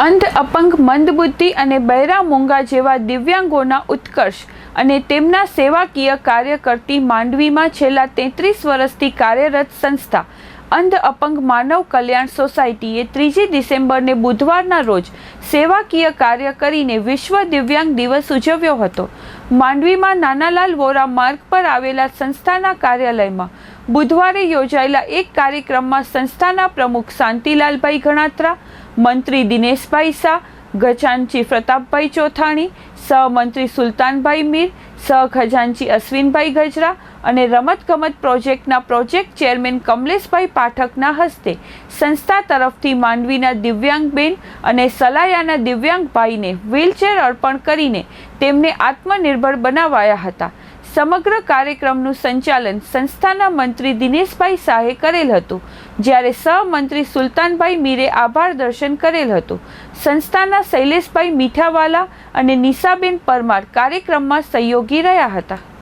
અંધ, અપંગ, મંદબુદ્ધિ અને બહેરા મૂંગા જેવા દિવ્યાંગોના ઉત્કર્ષ અને તેમના સેવાકીય કાર્ય કરતી માંડવીમાં છેલ્લા 33 વર્ષથી કાર્યરત સંસ્થા અંધ અપંગ માનવ કલ્યાણ સોસાયટીએ 3 ડિસેમ્બરને બુધવારના રોજ સેવાકીય કાર્ય કરીને વિશ્વ દિવ્યાંગ દિવસ ઉજવ્યો હતો. માંડવીમાં નાનાલાલ વોરા માર્ગ પર આવેલા સંસ્થાના કાર્યાલયમાં બુધવારે યોજાયેલા એક કાર્યક્રમમાં સંસ્થાના પ્રમુખ શાંતિલાલભાઈ ગણાત્રા, મંત્રી દિનેશભાઈ શાહ, ખજાનચી પ્રતાપભાઈ ચોથાણી, સહમંત્રી સુલતાનભાઈ મીર, સહખજાનચી અશ્વિનભાઈ ગજરા અને રમતગમત પ્રોજેક્ટના પ્રોજેક્ટ ચેરમેન કમલેશભાઈ પાઠકના હસ્તે સંસ્થા તરફથી માંડવીના દિવ્યાંગબેન અને સલાયાના દિવ્યાંગભાઈને વ્હીલચેર અર્પણ કરીને તેમને આત્મનિર્ભર બનાવાયા હતા. સમગ્ર કાર્યક્રમનું સંચાલન સંસ્થાના મંત્રી દિનેશભાઈ શાહે કરેલ હતું, જ્યારે સહમંત્રી સુલતાનભાઈ મીરે આભાર દર્શન કરેલ હતું. સંસ્થાના શૈલેષભાઈ મીઠાવાલા અને નિશાબેન પરમાર કાર્યક્રમમાં સહયોગી રહ્યા હતા.